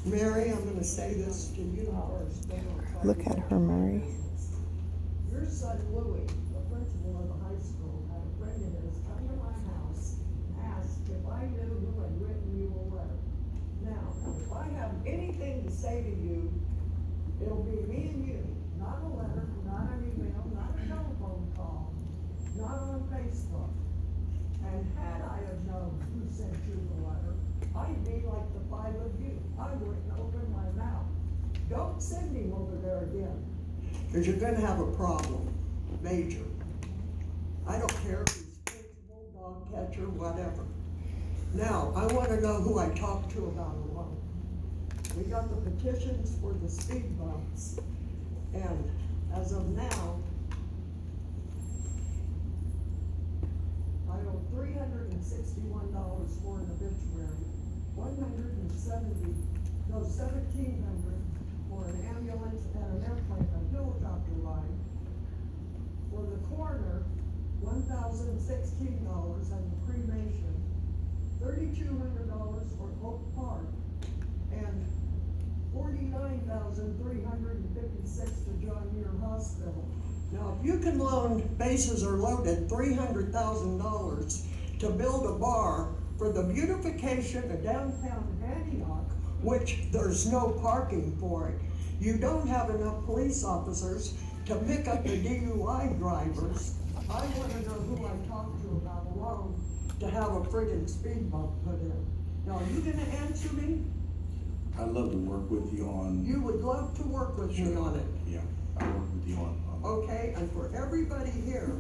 Mary, I'm gonna say this to you first. Look at her, Mary. Your son Louis, the principal of the high school, had a friend of his come to my house and asked if I knew who had written you a letter. Now, if I have anything to say to you, it'll be me and you, not a letter, not an email, not a telephone call, not on Facebook. And had I have known who sent you the letter, I'd be like the five of you. I wouldn't open my mouth. Don't send him over there again, because you're gonna have a problem, major. I don't care if he's principal, dog catcher, whatever. Now, I wanna know who I talked to about a loan. We got the petitions for the speed bumps, and as of now, I owe $361 for an obituary, $11700 for an ambulance and an airplane, a helicopter ride. For the coroner, $1,016 and the cremation, $3,200 for Oak Park, and $49,356 to John Muir Hospital. Now, if you can loan, bases are loaded, $300,000 to build a bar for the beautification of downtown Antioch, which there's no parking for it. You don't have enough police officers to pick up the DUI drivers. I wanna know who I talked to about a loan to have a friggin' speed bump put in. Now, are you gonna answer me? I'd love to work with you on. You would love to work with me on it. Yeah, I'll work with you on. Okay, and for everybody here,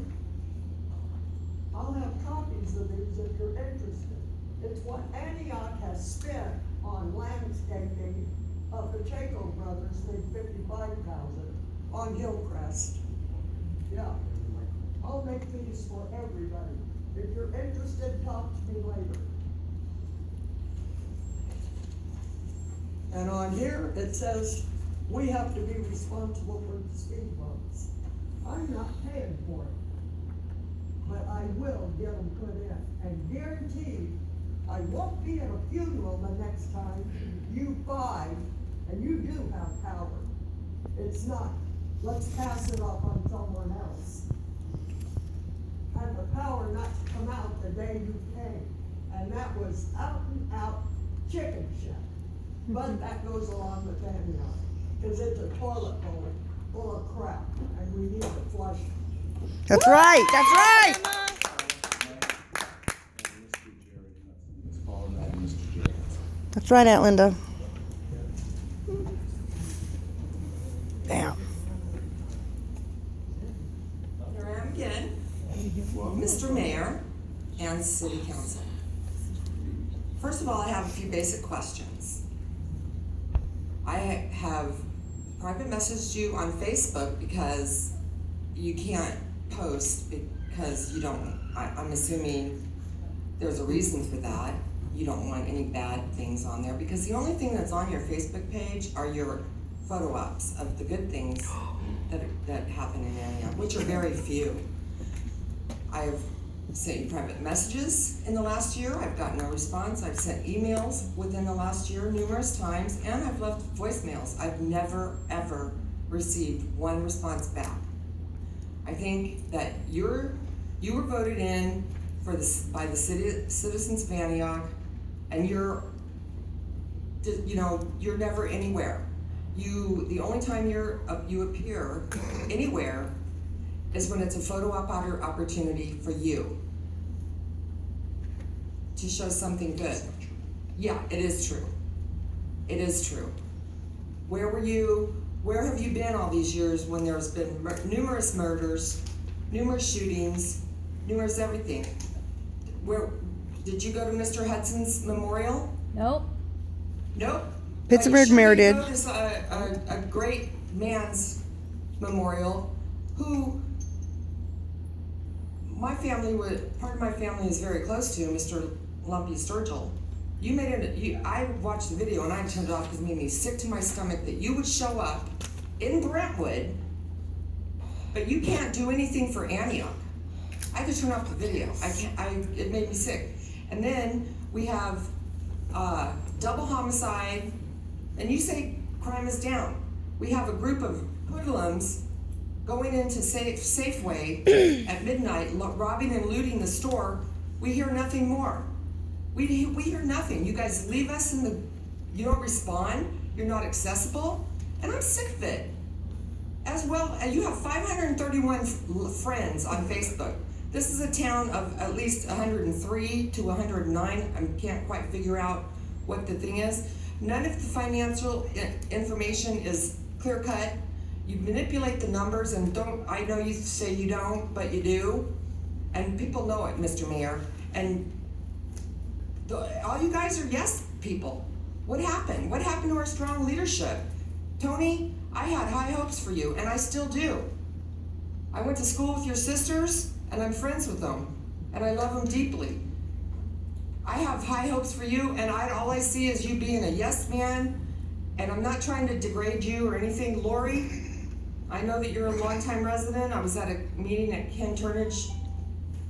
I'll have copies of these if you're interested. It's what Antioch has spent on landscaping of the Chaco brothers, made $55,000 on Hillcrest. Yeah, I'll make these for everybody. If you're interested, talk to me later. And on here, it says, we have to be responsible for the speed bumps. I'm not paying for it, but I will get them put in, and guaranteed, I won't be at a funeral the next time you five, and you do have power. It's not, let's pass it off on someone else. Had the power not to come out the day you came, and that was out and out chicken shit. But that goes along with Antioch, because it's a toilet bowl full of crap, and we need to flush it. That's right. That's right. Let's call him that, Mr. Jerry. That's right, Aunt Linda. Damn. Here I am again, Mr. Mayor and City Council. First of all, I have a few basic questions. I have private messaged you on Facebook because you can't post because you don't, I'm assuming there's a reason for that. You don't want any bad things on there, because the only thing that's on your Facebook page are your photo ops of the good things that happen in Antioch, which are very few. I've sent you private messages in the last year. I've gotten no response. I've sent emails within the last year numerous times, and I've left voicemails. I've never, ever received one response back. I think that you were voted in by the citizens of Antioch, and you're never anywhere. The only time you appear anywhere is when it's a photo op opportunity for you to show something good. Yeah, it is true. It is true. Where were you? Where have you been all these years when there's been numerous murders, numerous shootings, numerous everything? Where did you go to Mr. Hudson's memorial? Nope. Nope. Pittsburgh Mayor did. There's a great man's memorial who part of my family is very close to, Mr. Lumpy Sturgill. I watched the video and I turned it off because it made me sick to my stomach that you would show up in Brentwood, but you can't do anything for Antioch. I had to turn off the video. It made me sick. And then we have double homicide And you say crime is down. We have a group of hoodlums going into Safeway at midnight, robbing and looting the store. We hear nothing more. We hear nothing. You guys leave us you don't respond, you're not accessible, and I'm sick of it. As well, you have 531 friends on Facebook. This is a town of at least 103 to 109. I can't quite figure out what the thing is. None of the financial information is clear cut. You manipulate the numbers and I know you say you don't, but you do. And people know it, Mr. Mayor. And all you guys are yes people. What happened? What happened to our strong leadership? Tony, I had high hopes for you, and I still do. I went to school with your sisters, and I'm friends with them, and I love them deeply. I have high hopes for you, and all I see is you being a yes man, and I'm not trying to degrade you or anything. Lori, I know that you're a longtime resident. I was at a meeting at Ken Turnage,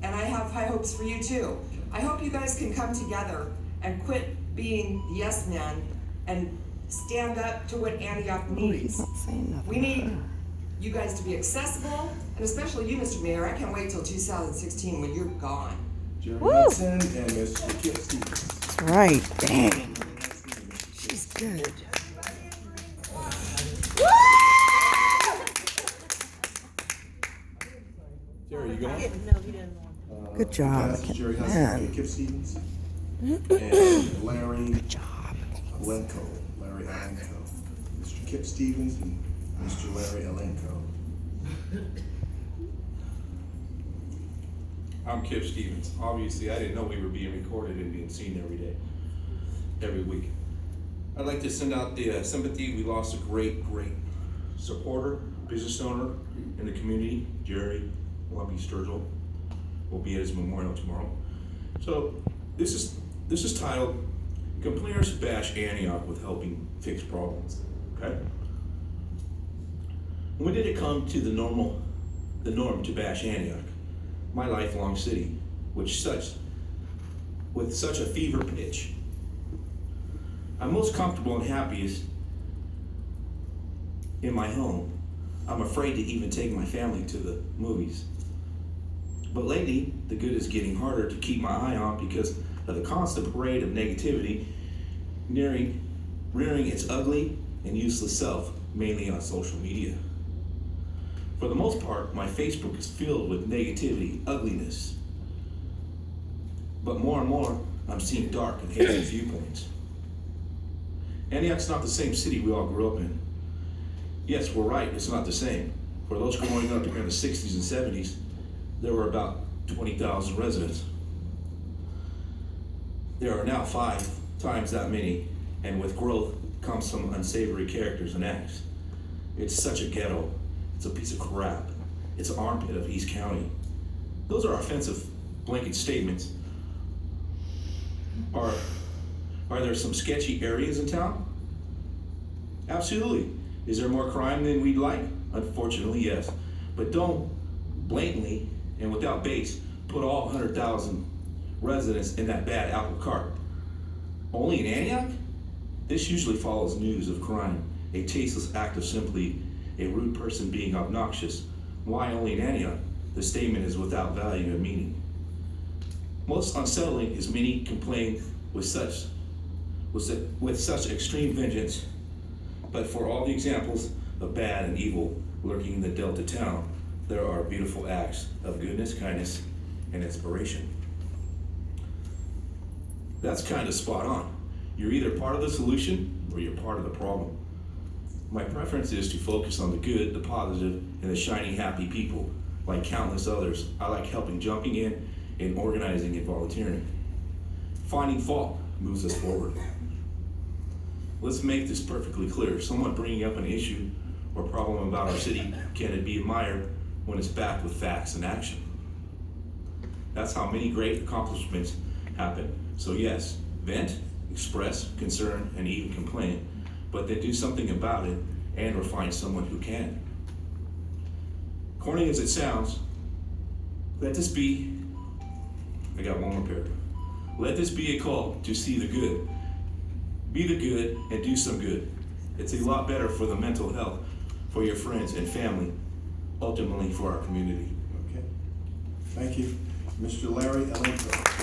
and I have high hopes for you too. I hope you guys can come together and quit being the yes man and stand up to what Antioch needs. He's not saying nothing. We need you guys to be accessible, and especially you, Mr. Mayor. I can't wait till 2016 when you're gone. Jerry Woo! Hudson and Mr. Kip Stevens. That's right. Dang. She's good. Jerry, you going? Good job. That's Jerry Hudson Man. and Kip Stevens. And Larry Alenko. Larry Alenko. Mr. Kip Stevens and Mr. Larry Alenko. I'm Kip Stevens. Obviously, I didn't know we were being recorded and being seen every day, every week. I'd like to send out the sympathy. We lost a great supporter, business owner in the community, Jerry Lumpy Sturgill. Will be at his memorial tomorrow. So this is titled "Complainers Bash Antioch with Helping Fix Problems." Okay. When did it come to the norm to bash Antioch, my lifelong city, with such a fever pitch? I'm most comfortable and happiest in my home. I'm afraid to even take my family to the movies. But lately, the good is getting harder to keep my eye on because of the constant parade of negativity rearing its ugly and useless self, mainly on social media. For the most part, my Facebook is filled with negativity, ugliness. But more and more, I'm seeing dark and hateful viewpoints. Antioch's not the same city we all grew up in. Yes, we're right, it's not the same. For those growing up here in the 60s and 70s, there were about 20,000 residents. There are now 5 times that many, and with growth comes some unsavory characters and acts. It's such a ghetto. It's a piece of crap. It's an armpit of East County. Those are offensive blanket statements. Are there some sketchy areas in town? Absolutely. Is there more crime than we'd like? Unfortunately, yes. But don't blatantly and without base put all 100,000 residents in that bad apple cart. Only in Antioch? This usually follows news of crime, a tasteless act of simply a rude person being obnoxious. Why only in Antioch? The statement is without value and meaning. Most unsettling is many complain with such extreme vengeance, but for all the examples of bad and evil lurking in the Delta town, there are beautiful acts of goodness, kindness, and inspiration. That's kind of spot on. You're either part of the solution or you're part of the problem. My preference is to focus on the good, the positive, and the shiny, happy people. Like countless others, I like helping, jumping in, and organizing and volunteering. Finding fault moves us forward. Let's make this perfectly clear. Someone bringing up an issue or problem about our city can be admired when it's backed with facts and action. That's how many great accomplishments happen. So yes, vent, express concern, and even complain, but then do something about it and or find someone who can. Corny as it sounds, let this be, I got one more paragraph. Let this be a call to see the good. Be the good and do some good. It's a lot better for the mental health, for your friends and family, ultimately for our community. Okay. Thank you. Mr. Larry Elenko.